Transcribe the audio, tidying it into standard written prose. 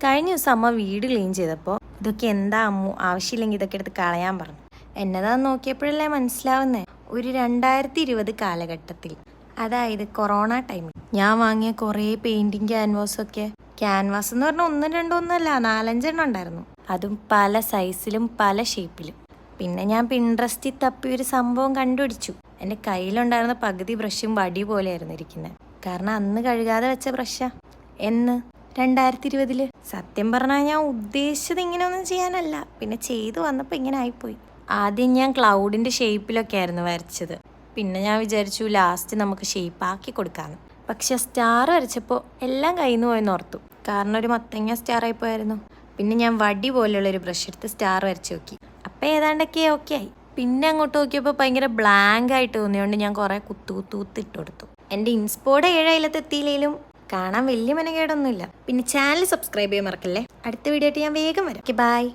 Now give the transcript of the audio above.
കഴിഞ്ഞ ദിവസം അമ്മ വീട് ക്ലീൻ ചെയ്തപ്പോൾ ഇതൊക്കെ എന്താ അമ്മു, ആവശ്യമില്ലെങ്കിൽ ഇതൊക്കെ എടുത്ത് കളയാൻ പറഞ്ഞു. എന്നതാന്ന് നോക്കിയപ്പോഴല്ലേ മനസ്സിലാവുന്നേ, ഒരു 2020 കാലഘട്ടത്തിൽ, അതായത് കൊറോണ ടൈമിൽ ഞാൻ വാങ്ങിയ കുറേ പെയിൻറ്റിങ് ക്യാൻവാസൊക്കെ, ക്യാൻവാസ് എന്ന് പറഞ്ഞാൽ ഒന്നും രണ്ടും ഒന്നുമല്ല, 4-5 ഉണ്ടായിരുന്നു. അതും പല സൈസിലും പല ഷേപ്പിലും. പിന്നെ ഞാൻ പിൻട്രസ്റ്റിൽ തപ്പി ഒരു സംഭവം കണ്ടുപിടിച്ചു. എൻ്റെ കയ്യിലുണ്ടായിരുന്ന പകുതി ബ്രഷും വടി പോലെയായിരുന്നു ഇരിക്കുന്നത്. കാരണം അന്ന് കഴുകാതെ വെച്ച ബ്രഷാ. എന്ന് 2020. സത്യം പറഞ്ഞാൽ ഞാൻ ഉദ്ദേശിച്ചത് ഇങ്ങനെയൊന്നും ചെയ്യാനല്ല, പിന്നെ ചെയ്തു വന്നപ്പോൾ ഇങ്ങനെ ആയിപ്പോയി. ആദ്യം ഞാൻ ക്ലൗഡിൻ്റെ ഷേപ്പിലൊക്കെ ആയിരുന്നു വരച്ചത്. പിന്നെ ഞാൻ വിചാരിച്ചു ലാസ്റ്റ് നമുക്ക് ഷേപ്പാക്കി കൊടുക്കാമെന്ന്. പക്ഷെ സ്റ്റാർ വരച്ചപ്പോൾ എല്ലാം കയ്യിൽ നിന്ന് പോയെന്ന് ഓർത്തു. കാരണം ഒരു മത്തങ്ങ സ്റ്റാർ ആയിപ്പോയായിരുന്നു. പിന്നെ ഞാൻ വടി പോലെയുള്ളൊരു ബ്രഷ് എടുത്ത് സ്റ്റാർ വരച്ച് നോക്കി. അപ്പം ഏതാണ്ടൊക്കെ ഓക്കെ ആയി. പിന്നെ അങ്ങോട്ട് നോക്കിയപ്പോൾ ഭയങ്കര ബ്ലാങ്ക് ആയിട്ട് തോന്നിയോണ്ട് ഞാൻ കുറേ കുത്തിട്ട് കൊടുത്തു. എൻ്റെ ഇൻസ്പോയുടെ 7 അയലത്തെത്തിയില്ലെങ്കിലും കാണാൻ വലിയ മെനകേടൊന്നുമില്ല. പിന്നെ ചാനൽ സബ്സ്ക്രൈബ് ചെയ്യാൻ മറക്കല്ലേ. അടുത്ത വീഡിയോ ആയിട്ട് ഞാൻ വേഗം വരാം. Okay, by.